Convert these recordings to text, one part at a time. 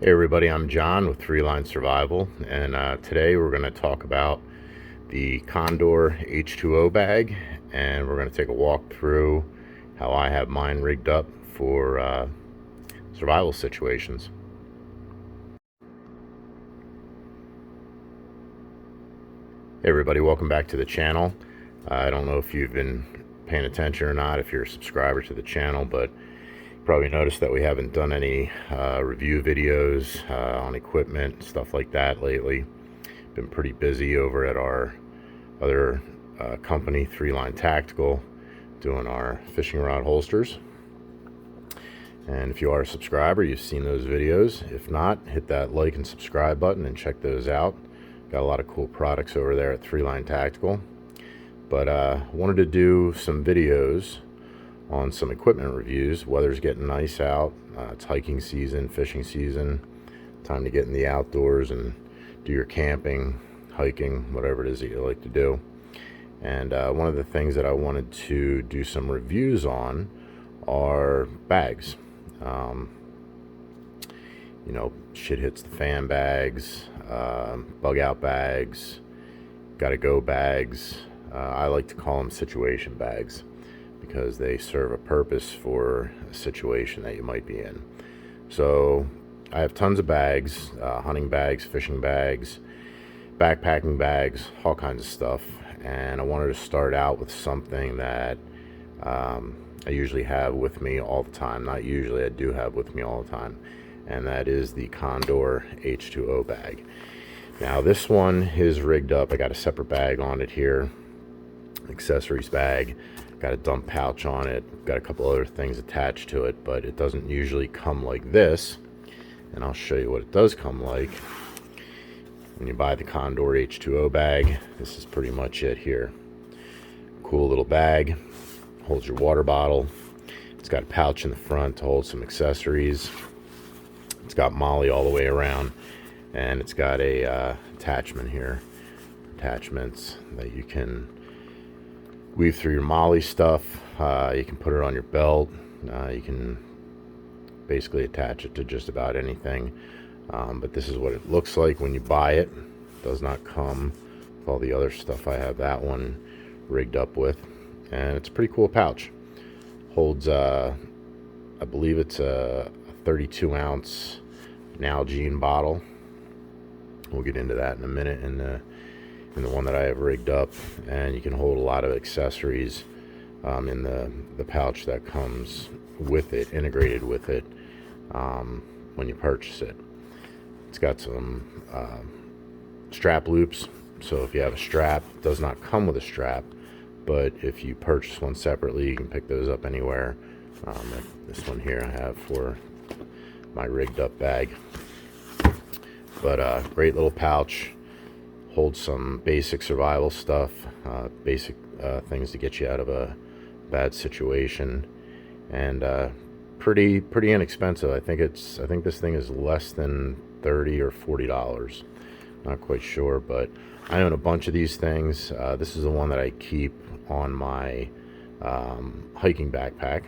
Hey everybody, I'm John with 3 Line Survival, and today we're going to talk about the Condor H2O bag, and we're going to take a walk through how I have mine rigged up for survival situations. Hey everybody, welcome back to the channel. I don't know if you've been paying attention or not, if you're a subscriber to the channel, but probably noticed that we haven't done any review videos on equipment, stuff like that lately. Been pretty busy over at our other company, 3 Line Tactical, doing our fishing rod holsters. And if you are a subscriber, you've seen those videos. If not, hit that like and subscribe button and check those out. Got a lot of cool products over there at 3 Line Tactical. But wanted to do some videos on some equipment reviews. Weather's getting nice out. It's hiking season, fishing season. Time to get in the outdoors and do your camping, hiking, whatever it is that you like to do. And one of the things that I wanted to do some reviews on are bags. You know, shit hits the fan bags, bug out bags, gotta go bags. I like to call them situation bags, because they serve a purpose for a situation that you might be in. So I have tons of bags, hunting bags, fishing bags, backpacking bags, all kinds of stuff. And I wanted to start out with something that I usually have with me all the time. Not usually, I do have with me all the time. And that is the Condor H2O bag. Now this one is rigged up. I got a separate bag on it here, accessories bag. Got a dump pouch on it, got a couple other things attached to it, but it doesn't usually come like this. And I'll show you what it does come like. When you buy the Condor H2O bag, this is pretty much it here. Cool little bag, holds your water bottle. It's got a pouch in the front to hold some accessories. It's got MOLLE all the way around, and it's got a attachment here, attachments that you can weave through your MOLLE stuff. You can put it on your belt. You can basically attach it to just about anything. But this is what it looks like when you buy it. It does not come with all the other stuff I have that one rigged up with. And it's a pretty cool pouch. Holds, I believe it's a 32-ounce Nalgene bottle. We'll get into that in a minute in the one that I have rigged up. And you can hold a lot of accessories in the pouch that comes with it, integrated with it, when you purchase it. It's got some strap loops, so if you have a strap, it does not come with a strap, but if you purchase one separately, you can pick those up anywhere. This one here I have for my rigged up bag. But great little pouch. Holds some basic survival stuff, basic things to get you out of a bad situation, and pretty inexpensive. I think this thing is less than $30 or $40. Not quite sure, but I own a bunch of these things. This is the one that I keep on my hiking backpack.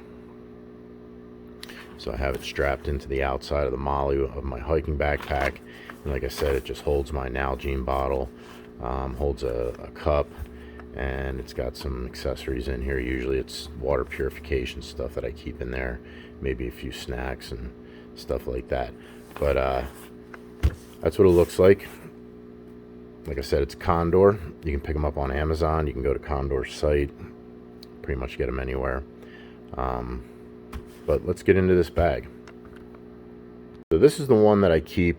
So I have it strapped into the outside of the MOLLE of my hiking backpack. And like I said, it just holds my Nalgene bottle, holds a cup, and it's got some accessories in here. Usually it's water purification stuff that I keep in there, maybe a few snacks and stuff like that. But that's what it looks like. Like I said, it's Condor. You can pick them up on Amazon. You can go to Condor's site, pretty much get them anywhere. But let's get into this bag. So this is the one that I keep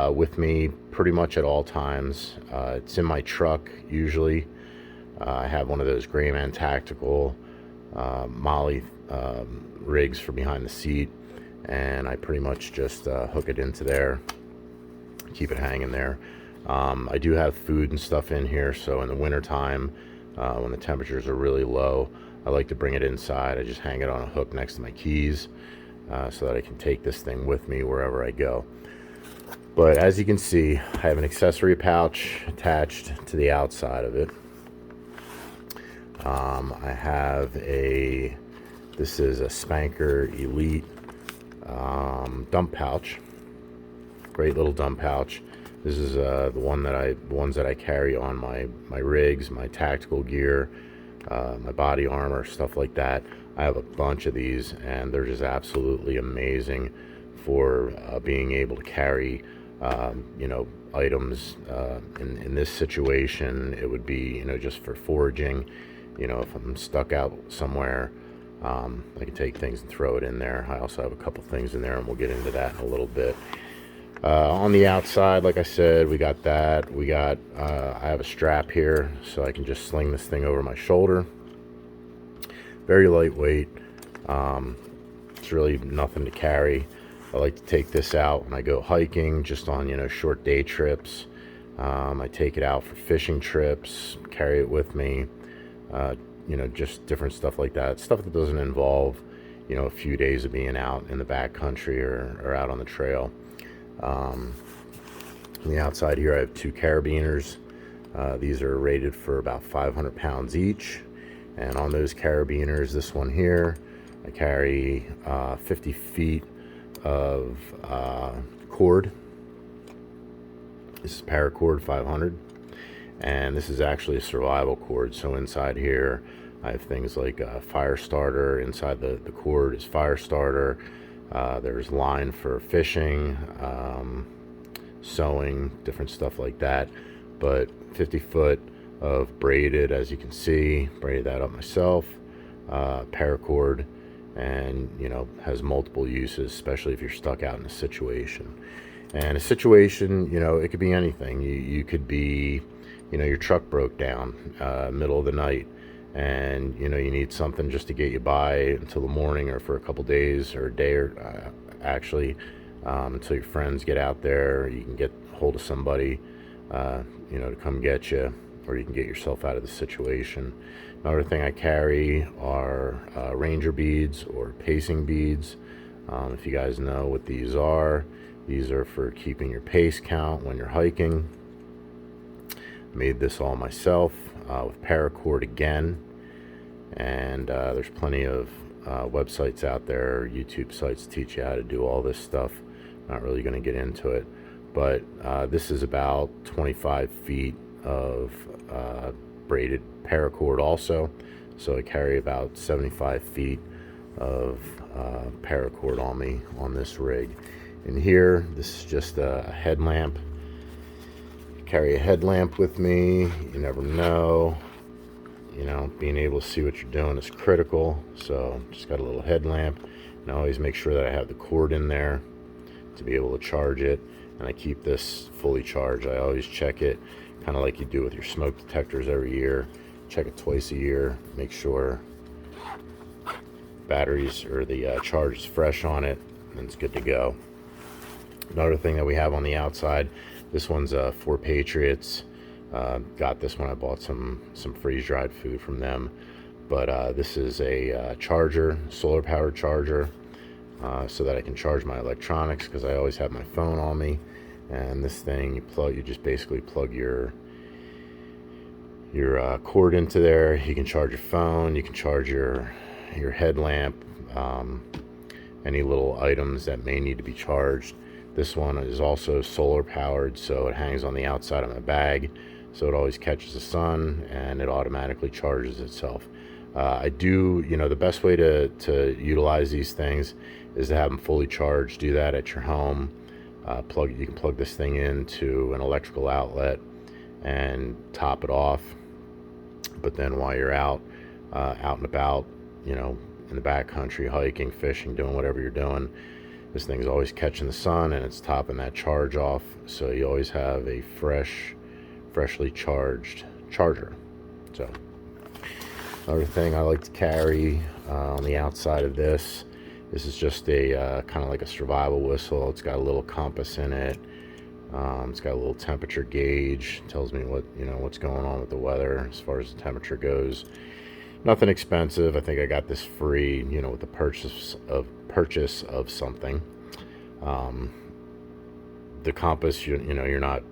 with me pretty much at all times. It's in my truck usually. I have one of those Grayman Tactical MOLLE rigs for behind the seat, and I pretty much just hook it into there, keep it hanging there. I do have food and stuff in here, so in the winter time, when the temperatures are really low, I like to bring it inside. I just hang it on a hook next to my keys, so that I can take this thing with me wherever I go. But as you can see, I have an accessory pouch attached to the outside of it. I have this is a Spanker Elite dump pouch. Great little dump pouch. This is the ones that I carry on my rigs, my tactical gear, my body armor, stuff like that. I have a bunch of these, and they're just absolutely amazing for being able to carry, items. In this situation, it would be, just for foraging. If I'm stuck out somewhere, I can take things and throw it in there. I also have a couple things in there, and we'll get into that in a little bit. On the outside, like I said, we got that. I have a strap here, so I can just sling this thing over my shoulder. Very lightweight. It's really nothing to carry. I like to take this out when I go hiking, just on, short day trips. I take it out for fishing trips, carry it with me. Just different stuff like that. Stuff that doesn't involve, a few days of being out in the backcountry or out on the trail. On the outside here, I have 2 carabiners. These are rated for about 500 pounds each. And on those carabiners, this one here, I carry 50 feet of cord. This is paracord 500. And this is actually a survival cord. So inside here, I have things like a fire starter. Inside the cord is fire starter. There's line for fishing, sewing, different stuff like that. But 50 foot of braided, as you can see, braided that up myself, paracord, and has multiple uses, especially if you're stuck out in a situation. And a situation, it could be anything. You could be, your truck broke down middle of the night, and you need something just to get you by until the morning, or for a couple days, or a day, or actually until your friends get out there. You can get hold of somebody to come get you, or you can get yourself out of the situation. Another thing I carry are ranger beads or pacing beads. If you guys know what these are for keeping your pace count when you're hiking. Made this all myself with paracord again. And there's plenty of websites out there, YouTube sites, teach you how to do all this stuff. Not really going to get into it, but this is about 25 feet of braided paracord also. So I carry about 75 feet of paracord on me on this rig. And here, this is just a headlamp. Carry a headlamp with me. You never know. Being able to see what you're doing is critical. So just got a little headlamp. And I always make sure that I have the cord in there to be able to charge it. And I keep this fully charged. I always check it, kind of like you do with your smoke detectors every year. Check it twice a year. Make sure batteries or the charge is fresh on it, and it's good to go. Another thing that we have on the outside, this one's for Patriots. Got this when I bought some freeze-dried food from them. But this is a charger, solar-powered charger, so that I can charge my electronics, because I always have my phone on me. And this thing, you just basically plug your cord into there. You can charge your phone, you can charge your headlamp, any little items that may need to be charged. This one is also solar powered, so it hangs on the outside of my bag, so it always catches the sun and it automatically charges itself. I do, the best way to utilize these things is to have them fully charged. Do that at your home. You can plug this thing into an electrical outlet and top it off. But then while you're out and about, in the backcountry, hiking, fishing, doing whatever you're doing, this thing's always catching the sun and it's topping that charge off. So you always have a freshly charged charger. So another thing I like to carry on the outside of this is just a kind of like a survival whistle. It's got a little compass in it. It's got a little temperature gauge. It tells me what's going on with the weather as far as the temperature goes. Nothing expensive. I think I got this free, with the purchase of something. The compass, you're not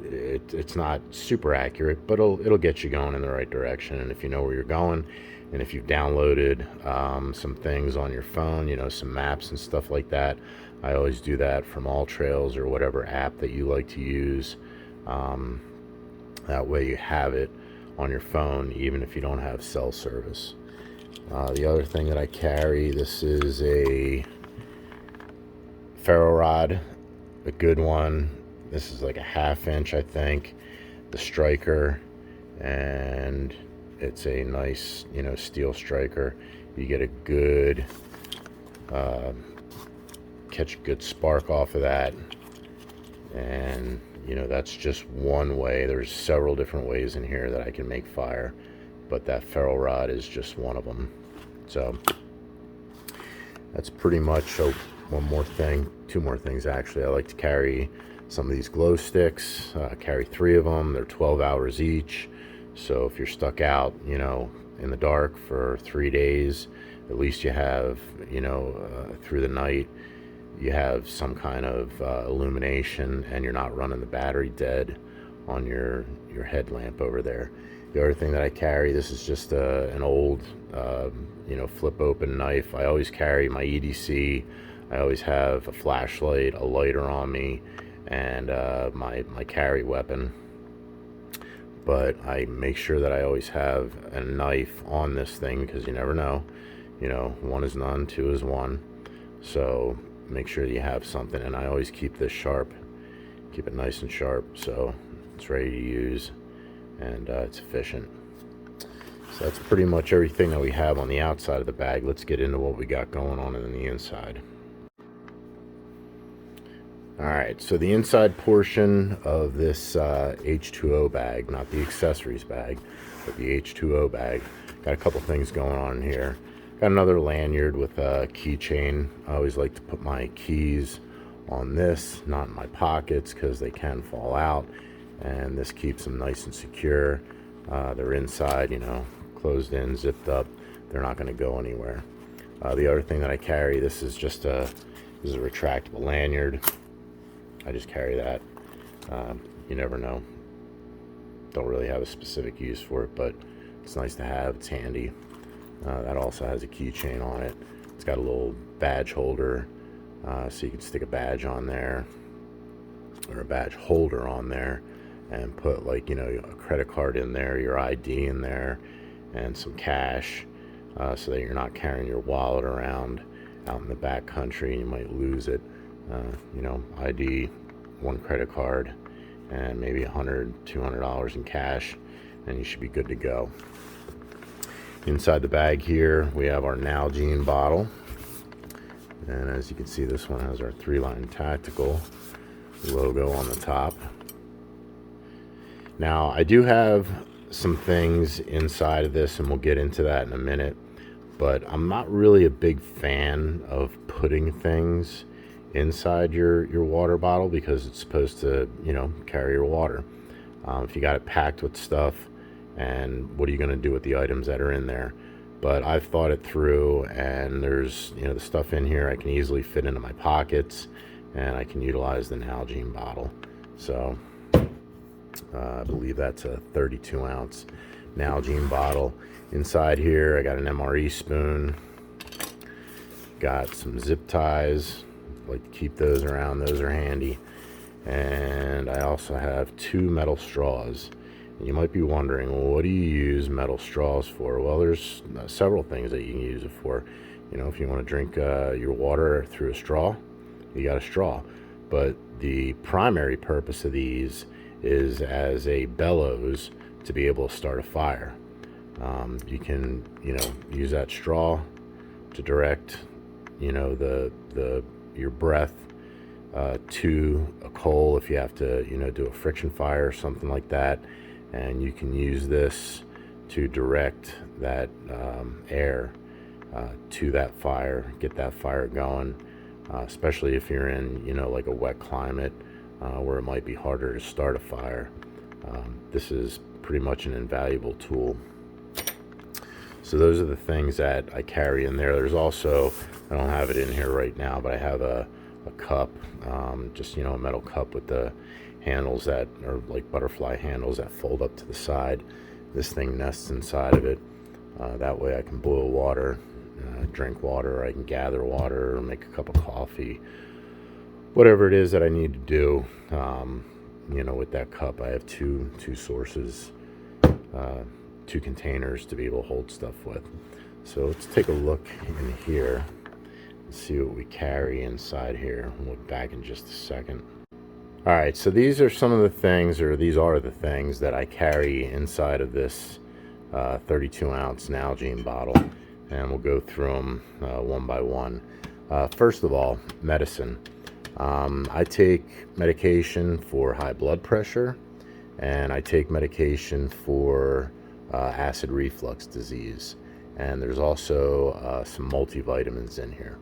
it's not super accurate, but it'll get you going in the right direction. And if you know where you're going, and if you've downloaded some things on your phone, you know, some maps and stuff like that, I always do that from All Trails or whatever app that you like to use. That way you have it on your phone even if you don't have cell service. The other thing that I carry, this is a ferro rod, a good one. This is like a 1/2 inch, I think, the striker, and it's a nice, you know, steel striker. You get a good catch a good spark off of that, and you know, that's just one way. There's several different ways in here that I can make fire, but that ferro rod is just one of them. So that's pretty much. Oh, one more thing, two more things actually. I like to carry some of these glow sticks. Carry 3 of them. They're 12 hours each. So if you're stuck out, you know, in the dark for 3 days, at least you have, you know, through the night, you have some kind of illumination, and you're not running the battery dead on your headlamp over there. The other thing that I carry, this is just an old, you know, flip open knife. I always carry my EDC. I always have a flashlight, a lighter on me, and my carry weapon. But I make sure that I always have a knife on this thing, because you never know. You know, 1 is none, 2 is 1. So make sure that you have something, and I always keep this sharp. Keep it nice and sharp so it's ready to use, and it's efficient. So that's pretty much everything that we have on the outside of the bag. Let's get into what we got going on in the inside. Alright, so the inside portion of this H2O bag, not the accessories bag, but the H2O bag, got a couple things going on here. Got another lanyard with a keychain. I always like to put my keys on this, not in my pockets, because they can fall out, and this keeps them nice and secure. They're inside, you know, closed in, zipped up. They're not going to go anywhere. The other thing that I carry, this is just a retractable lanyard. I just carry that. You never know. Don't really have a specific use for it, but it's nice to have. It's handy. That also has a keychain on it. It's got a little badge holder, so you can stick a badge on there, or a badge holder on there, and put, like, you know, a credit card in there, your ID in there, and some cash, so that you're not carrying your wallet around out in the back country and you might lose it. You know, ID, 1 credit card, and maybe $100, $200 in cash, and you should be good to go. Inside the bag here, we have our Nalgene bottle, and as you can see, this one has our 3-line tactical logo on the top. Now, I do have some things inside of this, and we'll get into that in a minute, but I'm not really a big fan of putting things inside your water bottle, because it's supposed to, you know, carry your water. If you got it packed with stuff, and what are you going to do with the items that are in there? But I've thought it through, and there's, you know, the stuff in here I can easily fit into my pockets, and I can utilize the Nalgene bottle. So I believe that's a 32-ounce Nalgene bottle. Inside here, I got an MRE spoon, got some zip ties, like to keep those around, those are handy, and I also have 2 metal straws. And you might be wondering, well, what do you use metal straws for? Well, there's several things that you can use it for. You know, if you want to drink your water through a straw, you got a straw. But the primary purpose of these is as a bellows to be able to start a fire. You can, you know, use that straw to direct, you know, your breath to a coal if you have to, you know, do a friction fire or something like that. And you can use this to direct that air to that fire, get that fire going, especially if you're in, you know, like a wet climate where it might be harder to start a fire. This is pretty much an invaluable tool. So those are the things that I carry in there. There's also, I don't have it in here right now, but I have a cup, just, you know, a metal cup with the handles that are like butterfly handles that fold up to the side. This thing nests inside of it. That way I can boil water, drink water, or I can gather water, or make a cup of coffee, whatever it is that I need to do. With that cup, I have two sources, two containers to be able to hold stuff with. So let's take a look in here and see what we carry inside here. We'll look back in just a second. All right, so these are some of the things, or these are the things that I carry inside of this 32-ounce Nalgene bottle, and we'll go through them one by one. First of all, medicine. I take medication for high blood pressure, and I take medication for acid reflux disease, and there's also some multivitamins in here.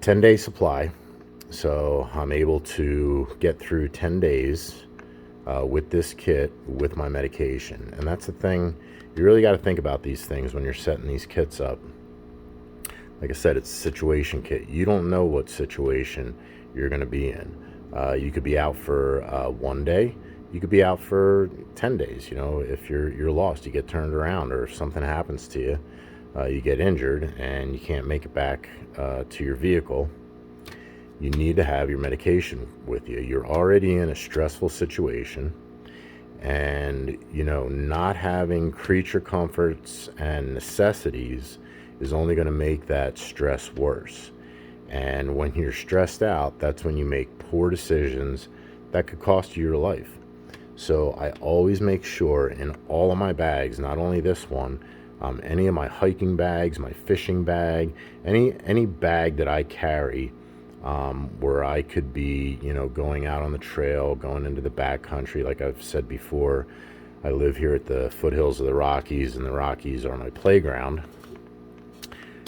10-day supply, so I'm able to get through 10 days with this kit with my medication. And that's the thing, you really got to think about these things when you're setting these kits up. Like I said, it's a situation kit. You don't know what situation you're going to be in. You could be out for 1 day. You could be out for 10 days. If you're lost, you get turned around, or if something happens to you, you get injured and you can't make it back to your vehicle. You need to have your medication with you. You're already in a stressful situation, and not having creature comforts and necessities is only going to make that stress worse. And when you're stressed out, that's when you make poor decisions that could cost you your life. So I always make sure in all of my bags, not only this one, any of my hiking bags, my fishing bag, any bag that I carry, where I could be, going out on the trail, going into the backcountry. Like I've said before, I live here at the foothills of the Rockies, and the Rockies are my playground.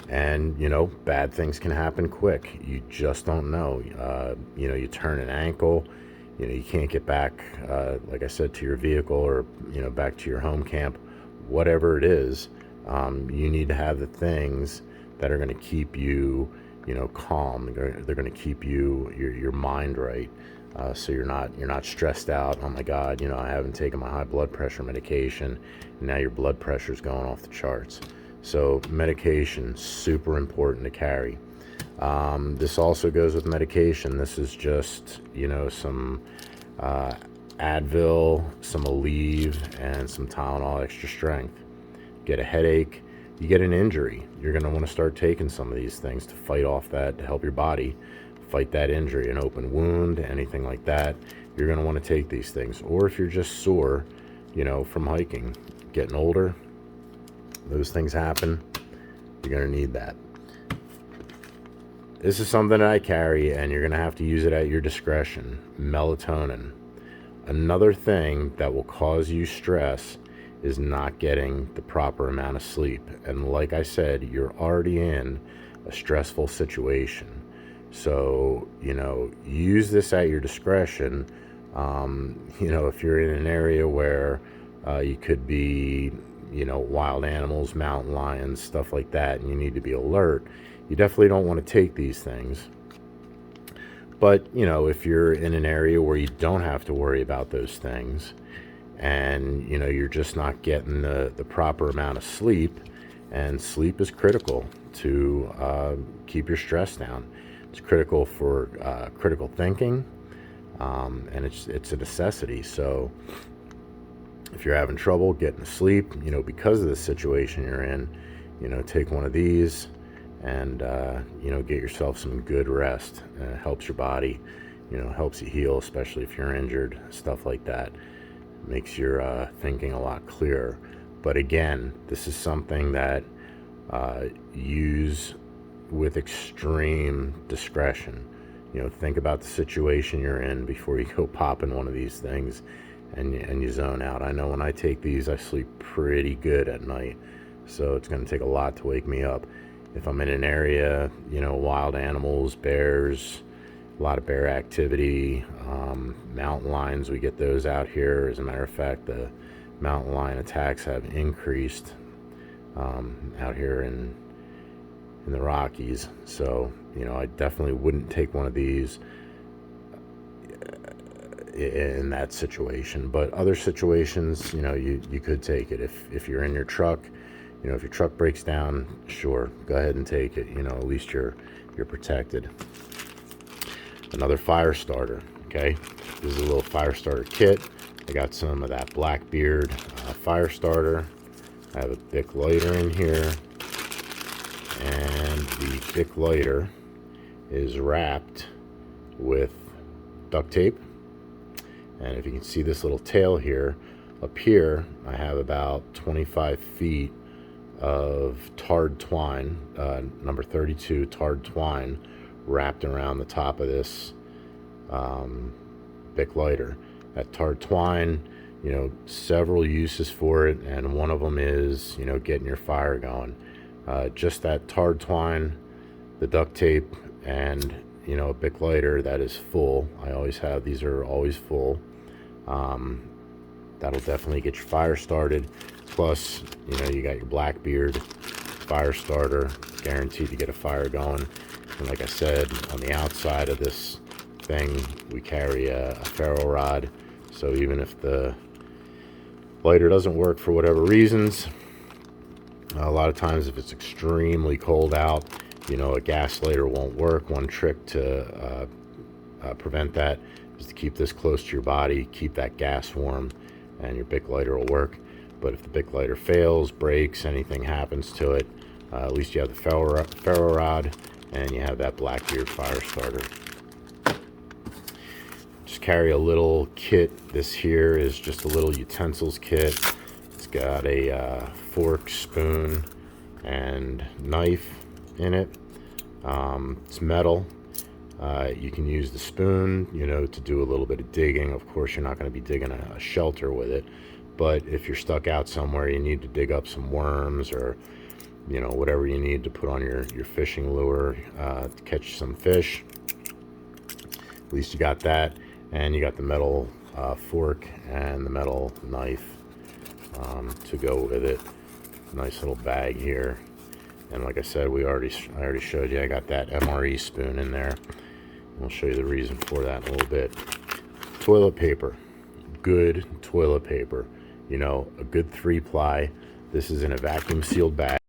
And, bad things can happen quick. You just don't know. You turn an ankle, you can't get back, like I said, to your vehicle, or, back to your home camp, whatever it is. You need to have the things that are going to keep you, calm. They're going to keep your mind right. So you're not stressed out. Oh my God, I haven't taken my high blood pressure medication, and now your blood pressure is going off the charts. So medication, super important to carry. This also goes with medication. This is just, some Advil, some Aleve, and some Tylenol extra strength. Get a headache, you get an injury, you're going to want to start taking some of these things to fight off that, to help your body fight that injury, an open wound, anything like that. You're going to want to take these things. Or if you're just sore, from hiking, getting older, those things happen, you're going to need that. This is something that I carry, and you're going to have to use it at your discretion. Melatonin. Another thing that will cause you stress is not getting the proper amount of sleep. And like I said, you're already in a stressful situation. So, use this at your discretion. If you're in an area where you could be, wild animals, mountain lions, stuff like that, and you need to be alert, you definitely don't want to take these things. But, if you're in an area where you don't have to worry about those things, and you're just not getting the proper amount of sleep, and sleep is critical to keep your stress down. It's critical for critical thinking, and it's a necessity. So if you're having trouble getting to sleep, because of the situation you're in, take one of these, and get yourself some good rest. It helps your body, helps you heal, especially if you're injured, stuff like that. Makes your thinking a lot clearer. But again, this is something that use with extreme discretion. Think about the situation you're in before you go popping one of these things and you zone out. I know when I take these, I sleep pretty good at night, so it's going to take a lot to wake me up. If I'm in an area, wild animals, bears, a lot of bear activity, mountain lions, we get those out here. As a matter of fact, the mountain lion attacks have increased out here in the Rockies. So, I definitely wouldn't take one of these. in that situation. But other situations, you know, you could take it. If you're in your truck, you know, if your truck breaks down, sure, go ahead and take it. You know, at least you're protected. Another fire starter. Okay, this is a little fire starter kit. I got some of that Blackbeard fire starter. I have a Bic lighter in here, and the Bic lighter is wrapped with duct tape. And if you can see this little tail here, up here I have about 25 feet of tarred twine, number 32 tarred twine, wrapped around the top of this Bic lighter. That tarred twine, you know, several uses for it, and one of them is, you know, getting your fire going. Just that tarred twine, the duct tape, and, you know, a Bic lighter that is full. I always have, these are always full. That'll definitely get your fire started. Plus, you know, you got your Blackbeard fire starter, guaranteed to get a fire going. And like I said, on the outside of this thing, we carry a ferro rod. So even if the lighter doesn't work for whatever reasons, a lot of times if it's extremely cold out, you know, a gas lighter won't work. One trick to prevent that is to keep this close to your body, keep that gas warm, and your Bic lighter will work. But if the Bic lighter fails, breaks, anything happens to it, at least you have the ferro rod, and you have that Blackbeard fire starter. Just carry a little kit. This here is just a little utensils kit. It's got a fork, spoon, and knife in it. It's metal. You can use the spoon, you know, to do a little bit of digging. Of course, you're not going to be digging a shelter with it, but if you're stuck out somewhere, you need to dig up some worms, or, you know, whatever you need to put on your fishing lure to catch some fish. At least you got that, and you got the metal fork and the metal knife to go with it. Nice little bag here. And like I said, I already showed you, I got that MRE spoon in there. I'll show you the reason for that in a little bit. Toilet paper, good toilet paper. You know, a good 3-ply. This is in a vacuum sealed bag.